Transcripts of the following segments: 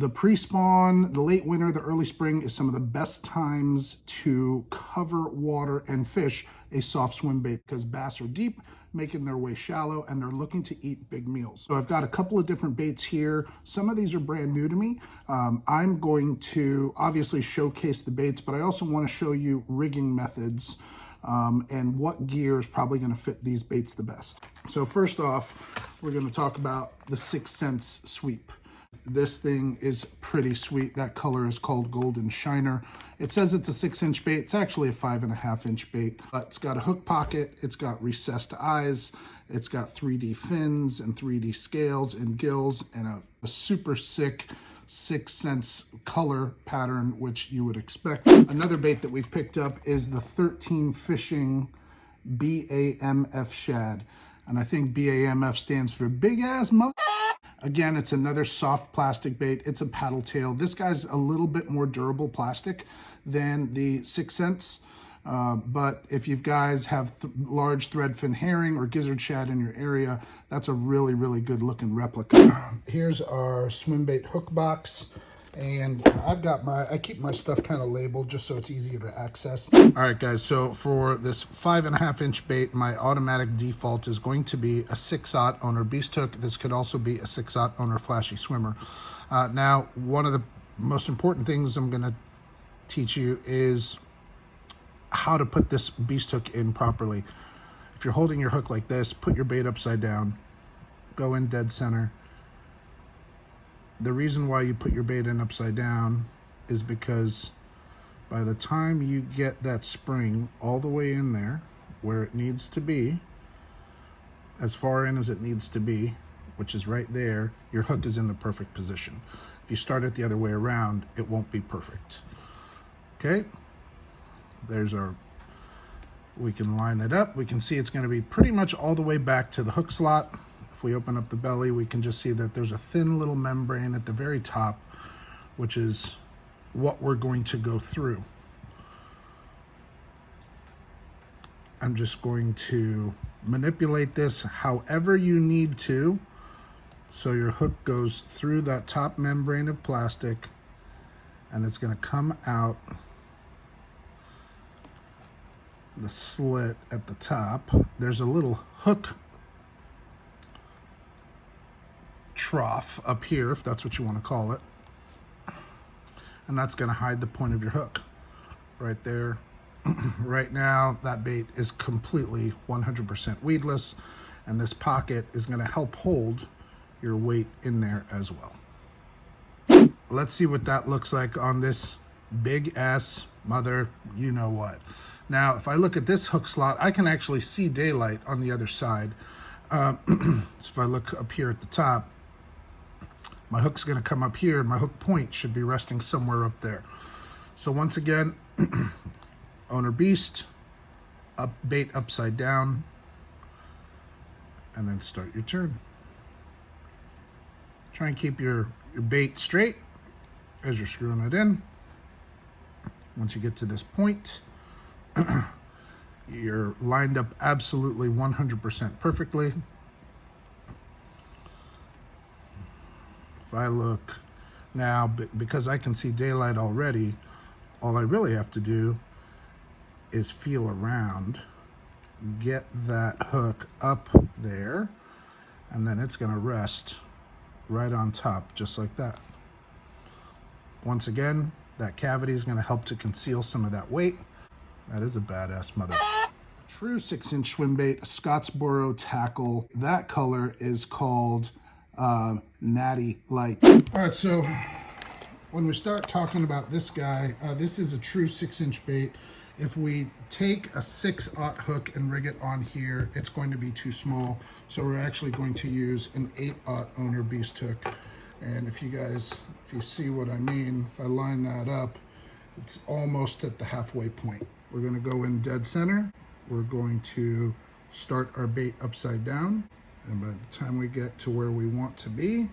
The pre-spawn, the late winter, the early spring is some of the best times to cover water and fish a soft swim bait because bass are deep, making their way shallow, and they're looking to eat big meals. So I've got a couple of different baits here. Some of these are brand new to me. I'm going to obviously showcase the baits, but I also want to show you rigging methods and what gear is probably going to fit these baits the best. So first off, we're going to talk about the 6 Sense sweep. This thing is pretty sweet. That color is called Golden Shiner. It says it's a 6-inch bait. It's actually a 5.5-inch bait, but it's got a hook pocket. It's got recessed eyes. It's got 3D fins and 3D scales and gills and a super sick 6 Sense color pattern, which you would expect. Another bait that we've picked up is the 13 Fishing B.A.M.F shad. And I think B.A.M.F stands for big ass mother. Again, it's another soft plastic bait. It's a paddle tail. This guy's a little bit more durable plastic than the 6 Sense. But if you guys have large threadfin herring or gizzard shad in your area, that's a really, really good looking replica. Here's our Swimbait hook box. And I keep my stuff kind of labeled just so it's easier to access. All right, guys, so for this 5.5-inch bait, my automatic default is going to be a 6/0 owner beast hook. This could also be a 6/0 owner flashy swimmer. Now, one of the most important things I'm going to teach you is how to put this beast hook in properly. If you're holding your hook like this, put your bait upside down, go in dead center. The reason why you put your bait in upside down is because by the time you get that spring all the way in there where it needs to be, as far in as it needs to be, which is right there, your hook is in the perfect position. If you start it the other way around, it won't be perfect. Okay, there's our, we can line it up. We can see it's going to be pretty much all the way back to the hook slot. If we open up the belly, we can just see that there's a thin little membrane at the very top, which is what we're going to go through. I'm just going to manipulate this however you need to, so your hook goes through that top membrane of plastic, and it's going to come out the slit at the top. There's a little hook trough up here, if that's what you want to call it, and that's going to hide the point of your hook right there. Right now that bait is completely 100% weedless, and this pocket is going to help hold your weight in there as well. Let's see what that looks like on this big ass mother you know what. Now if I look at this hook slot, I can actually see daylight on the other side. So if I look up here at the top, my hook's going to come up here. My hook point should be resting somewhere up there. So once again, owner beast, up bait upside down, and then start your turn. Try and keep your bait straight as you're screwing it in. Once you get to this point, you're lined up absolutely 100% perfectly. If I look now, because I can see daylight already, all I really have to do is feel around, get that hook up there, and then it's going to rest right on top, just like that. Once again, that cavity is going to help to conceal some of that weight. That is a badass mother. True 6-inch swim bait, a Scottsboro tackle. That color is called Natty Light. All right, so when we start talking about this guy, this is a true 6-inch bait. If we take a 6/0 hook and rig it on here, it's going to be too small. So we're actually going to use an 8/0 owner beast hook. And if you see what I mean, if I line that up, it's almost at the halfway point. We're going to go in dead center. We're going to start our bait upside down. And by the time we get to where we want to be,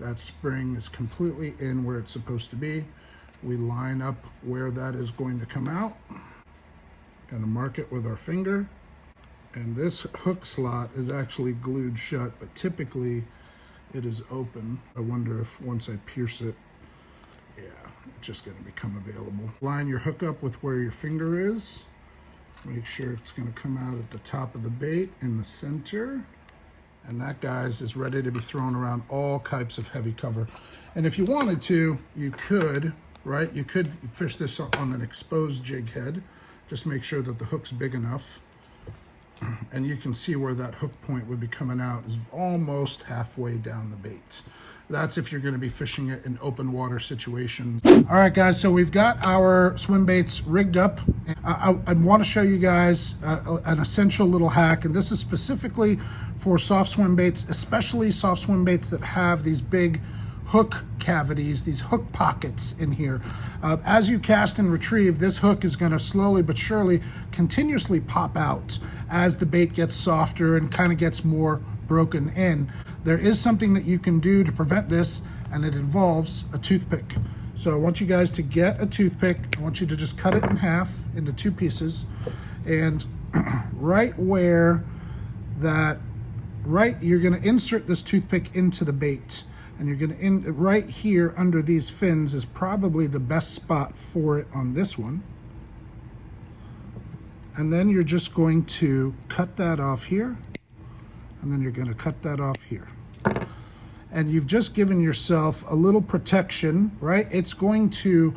that spring is completely in where it's supposed to be. We line up where that is going to come out. Gonna mark it with our finger. And this hook slot is actually glued shut, but typically it is open. I wonder if once I pierce it, Yeah, it's just gonna become available. Line your hook up with where your finger is. Make sure it's gonna come out at the top of the bait in the center. And that, guys, is ready to be thrown around all types of heavy cover. And if you wanted to, you could, right? You could fish this on an exposed jig head. Just make sure that the hook's big enough. And you can see where that hook point would be coming out is almost halfway down the bait. That's if you're going to be fishing it in open water situations. All right, guys, so we've got our swim baits rigged up. I want to show you guys an essential little hack, and this is specifically for soft swim baits, especially soft swim baits that have these big hook cavities, these hook pockets in here. As you cast and retrieve, this hook is going to slowly but surely continuously pop out as the bait gets softer and kind of gets more broken in. There is something that you can do to prevent this, and it involves a toothpick. So I want you guys to get a toothpick. I want you to just cut it in half into 2 pieces, and right where that, you're going to insert this toothpick into the bait. And you're going to, right here under these fins is probably the best spot for it on this one. And then you're just going to cut that off here. And then you're going to cut that off here. And you've just given yourself a little protection, right? It's going to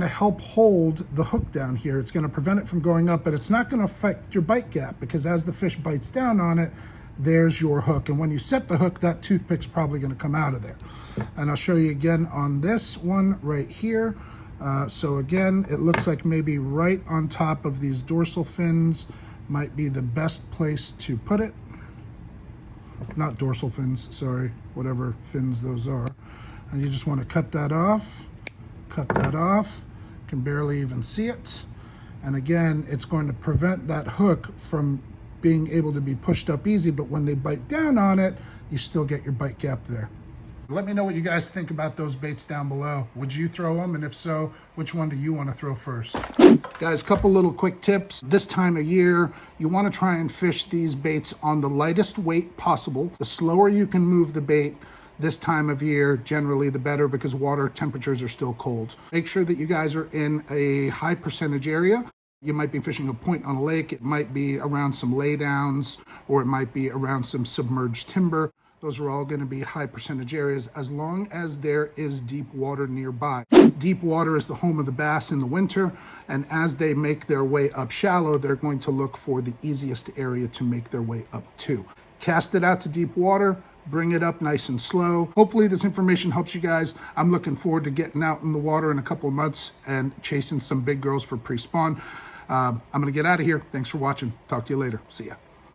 help hold the hook down here. It's going to prevent it from going up, but it's not going to affect your bite gap, because as the fish bites down on it, there's your hook. And when you set the hook, that toothpick's probably going to come out of there. And I'll show you again on this one right here. So again, it looks like maybe right on top of these dorsal fins might be the best place to put it. Not dorsal fins, sorry, whatever fins those are. And you just want to cut that off. Cut that off. You can barely even see it. And again, it's going to prevent that hook from being able to be pushed up easy, but when they bite down on it, you still get your bite gap there. Let me know what you guys think about those baits down below. Would you throw them? And if so, which one do you want to throw first? Guys, couple little quick tips. This time of year, you want to try and fish these baits on the lightest weight possible. The slower you can move the bait this time of year, generally the better, because water temperatures are still cold. Make sure that you guys are in a high percentage area. You might be fishing a point on a lake. It might be around some laydowns, or it might be around some submerged timber. Those are all going to be high percentage areas, as long as there is deep water nearby. Deep water is the home of the bass in the winter, and as they make their way up shallow, they're going to look for the easiest area to make their way up to. Cast it out to deep water, bring it up nice and slow. Hopefully this information helps you guys. I'm looking forward to getting out in the water in a couple of months and chasing some big girls for pre-spawn. I'm going to get out of here. Thanks for watching. Talk to you later. See ya.